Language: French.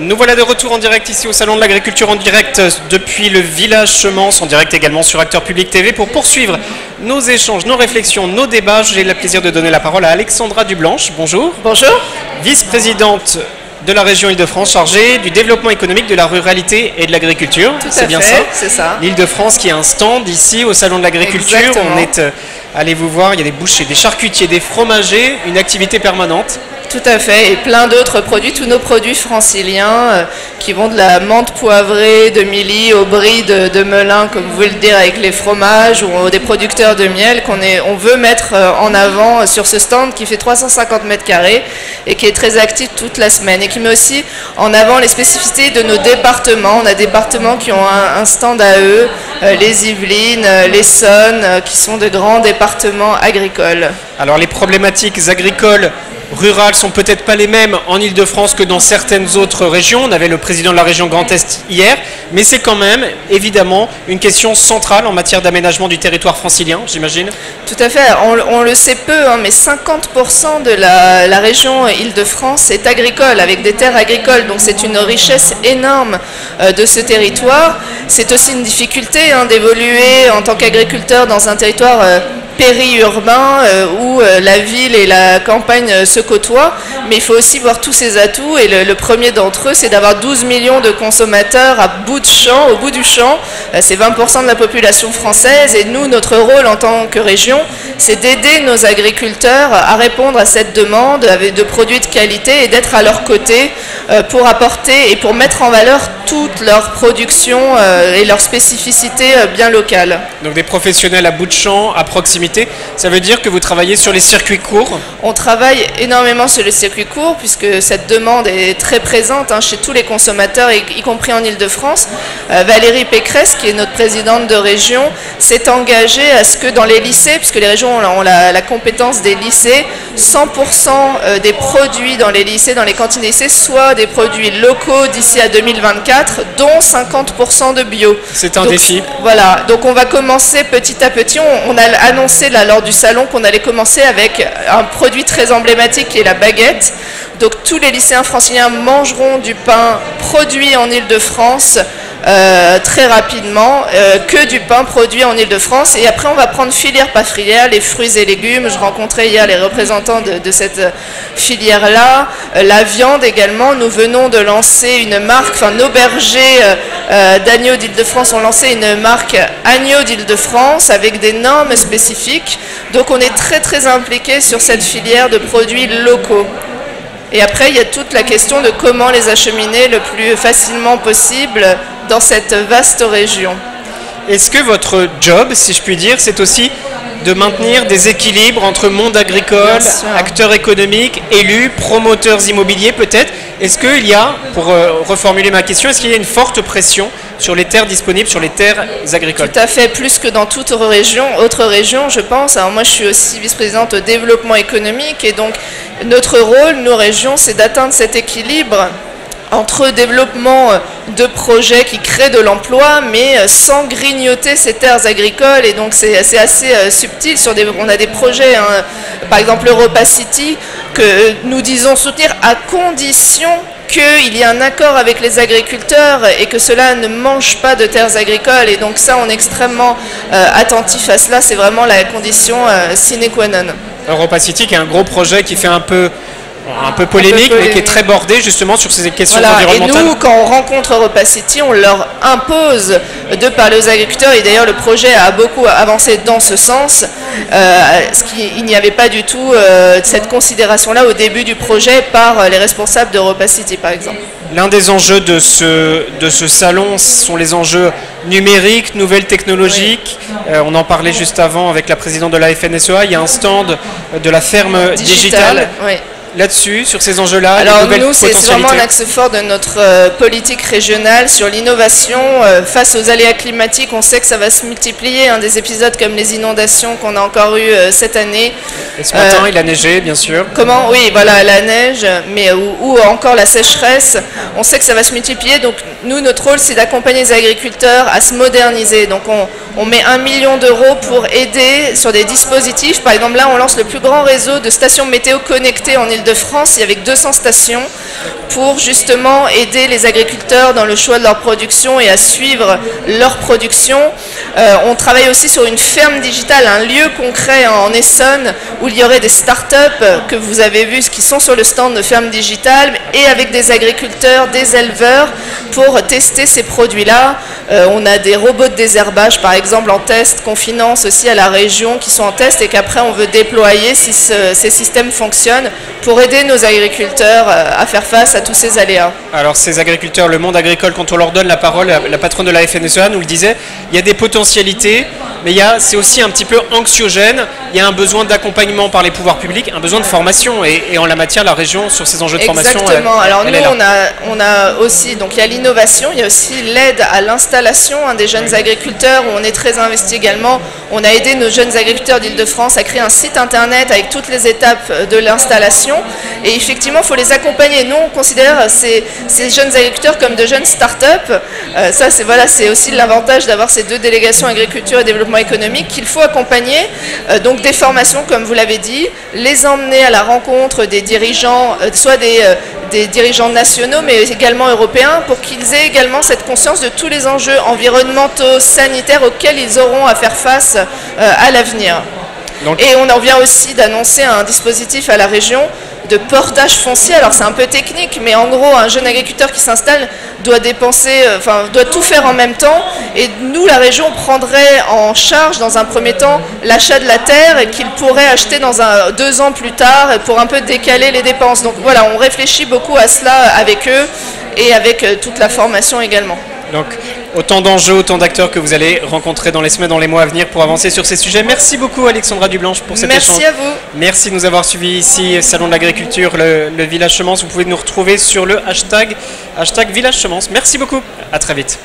Nous voilà de retour en direct ici au Salon de l'Agriculture, en direct depuis le village Semence, en direct également sur Acteur Public TV pour poursuivre nos échanges, nos réflexions, nos débats. J'ai le plaisir de donner la parole à Alexandra Dublanche. Bonjour. Bonjour. Vice-présidente de la région Île-de-France, chargée du développement économique, de la ruralité et de l'agriculture. C'est bien ça. C'est ça. L'Île-de-France qui a un stand ici au Salon de l'Agriculture. Exactement. On est, allez vous voir, il y a des bouchers, des charcutiers, des fromagers, une activité permanente. Tout à fait, et plein d'autres produits, tous nos produits franciliens qui vont de la menthe poivrée de Milly au brie de Melun, comme vous voulez le dire, avec les fromages, ou des producteurs de miel on veut mettre en avant sur ce stand qui fait 350 mètres carrés et qui est très actif toute la semaine et qui met aussi en avant les spécificités de nos départements. On a des départements qui ont un stand à eux, les Yvelines, l'Essonne, qui sont de grands départements agricoles. Alors les problématiques agricoles rurales sont peut-être pas les mêmes en Île-de-France que dans certaines autres régions. On avait le président de la région Grand Est hier, mais c'est quand même évidemment une question centrale en matière d'aménagement du territoire francilien, j'imagine. Tout à fait, on le sait peu, hein, mais 50% de la région Île-de-France est agricole, avec des terres agricoles, donc c'est une richesse énorme de ce territoire. C'est aussi une difficulté d'évoluer en tant qu'agriculteur dans un territoire périurbain où la ville et la campagne se côtoient, mais il faut aussi voir tous ces atouts et le premier d'entre eux c'est d'avoir 12 millions de consommateurs à bout de champ, au bout du champ, c'est 20% de la population française et nous, notre rôle en tant que région, c'est d'aider nos agriculteurs à répondre à cette demande avec de produits de qualité et d'être à leur côté pour apporter et pour mettre en valeur toute leur production et leurs spécificités bien locales. Donc des professionnels à bout de champ, à proximité. Ça veut dire que vous travaillez sur les circuits courts? On travaille énormément sur les circuits courts puisque cette demande est très présente chez tous les consommateurs, y compris en Île-de-France. Valérie Pécresse, qui est notre présidente de région, s'est engagée à ce que dans les lycées, puisque les régions ont la compétence des lycées, 100% des produits dans les lycées, dans les cantines des lycées, soient des produits locaux d'ici à 2024, dont 50% de bio. C'est un défi. Voilà, donc on va commencer petit à petit. On a annoncé là, lors du salon qu'on allait commencer avec un produit très emblématique qui est la baguette. Donc tous les lycéens franciliens mangeront du pain produit en Île-de-France très rapidement, que du pain produit en Île-de-France. Et après on va prendre filière par filière, les fruits et légumes. Je rencontrais hier les représentants de cette filière-là. La viande également, nous venons de lancer une marque, enfin nos bergers d'agneaux d'Île-de-France ont lancé une marque agneaux d'Île-de-France avec des normes spécifiques. Donc on est très très impliqué sur cette filière de produits locaux. Et après, il y a toute la question de comment les acheminer le plus facilement possible dans cette vaste région. Est-ce que votre job, si je puis dire, c'est aussi de maintenir des équilibres entre monde agricole, acteurs économiques, élus, promoteurs immobiliers peut-être? Est-ce qu'il y a, pour reformuler ma question, est-ce qu'il y a une forte pression sur les terres disponibles, sur les terres agricoles? Tout à fait, plus que dans toute autre région, je pense. Alors moi, je suis aussi vice-présidente au développement économique et donc notre rôle, nos régions, c'est d'atteindre cet équilibre entre développement de projets qui créent de l'emploi, mais sans grignoter ces terres agricoles. Et donc c'est assez subtil. On a des projets, par exemple Europa City, que nous disons soutenir à condition qu'il y ait un accord avec les agriculteurs et que cela ne mange pas de terres agricoles. Et donc ça, on est extrêmement attentif à cela. C'est vraiment la condition sine qua non. Europa City, qui est un gros projet qui fait un peu polémique, mais qui est très bordé justement sur ces questions environnementales. Et nous, quand on rencontre Europa City, on leur impose de parler aux agriculteurs, et d'ailleurs le projet a beaucoup avancé dans ce sens, il n'y avait pas du tout cette considération-là au début du projet par les responsables d'Europa City, par exemple. L'un des enjeux de ce salon sont les enjeux numériques, nouvelles technologiques. Oui. On en parlait juste avant avec la présidente de la FNSEA, il y a un stand de la ferme digitale. Oui. Là-dessus, sur ces enjeux-là? Alors nous, c'est vraiment un axe fort de notre politique régionale sur l'innovation. Face aux aléas climatiques, on sait que ça va se multiplier, des épisodes comme les inondations qu'on a encore eu cette année. Et ce matin, il a neigé, bien sûr. Comment? Oui, voilà, la neige, mais ou encore la sécheresse. On sait que ça va se multiplier, donc nous, notre rôle, c'est d'accompagner les agriculteurs à se moderniser. Donc on met 1 million d'euros pour aider sur des dispositifs. Par exemple, là, on lance le plus grand réseau de stations météo connectées en Île-de-France. d'Île-de-France, il y avait 200 stations pour justement aider les agriculteurs dans le choix de leur production et à suivre leur production. On travaille aussi sur une ferme digitale, un lieu concret en Essonne où il y aurait des startups que vous avez vus qui sont sur le stand de ferme digitale et avec des agriculteurs, des éleveurs pour tester ces produits-là. On a des robots de désherbage par exemple en test qu'on finance aussi à la région qui sont en test et qu'après on veut déployer si ces systèmes fonctionnent pour aider nos agriculteurs à faire face à tous ces aléas. Alors ces agriculteurs, le monde agricole, quand on leur donne la parole, la patronne de la FNSEA nous le disait, il y a des potentialités, mais c'est aussi un petit peu anxiogène, il y a un besoin d'accompagnement par les pouvoirs publics, un besoin de formation, et en la matière, la région, sur ces enjeux de formation, exactement. Alors nous, on a aussi, donc il y a l'innovation, il y a aussi l'aide à l'installation des jeunes agriculteurs, où on est très investi également. On a aidé nos jeunes agriculteurs d'Île-de-France à créer un site internet avec toutes les étapes de l'installation, et effectivement, il faut les accompagner. Nous, on considère ces jeunes agriculteurs comme de jeunes start-up. Ça, c'est aussi l'avantage d'avoir ces deux délégations agriculture et développement économique qu'il faut accompagner. Donc des formations, comme vous l'avez dit, les emmener à la rencontre des dirigeants, soit des dirigeants nationaux, mais également européens, pour qu'ils aient également cette conscience de tous les enjeux environnementaux, sanitaires auxquels ils auront à faire face à l'avenir. Et on en vient aussi d'annoncer un dispositif à la région de portage foncier. Alors c'est un peu technique, mais en gros, un jeune agriculteur qui s'installe doit doit tout faire en même temps. Et nous, la région, prendrait en charge dans un premier temps l'achat de la terre et qu'il pourrait acheter 2 ans plus tard pour un peu décaler les dépenses. Donc voilà, on réfléchit beaucoup à cela avec eux et avec toute la formation également. Donc, autant d'enjeux, autant d'acteurs que vous allez rencontrer dans les semaines, dans les mois à venir pour avancer sur ces sujets. Merci beaucoup Alexandra Dublanche pour cet échange. Merci à vous. Merci de nous avoir suivis ici, Salon de l'Agriculture, le Village Semence. Vous pouvez nous retrouver sur le hashtag Village Semence. Merci beaucoup, à très vite.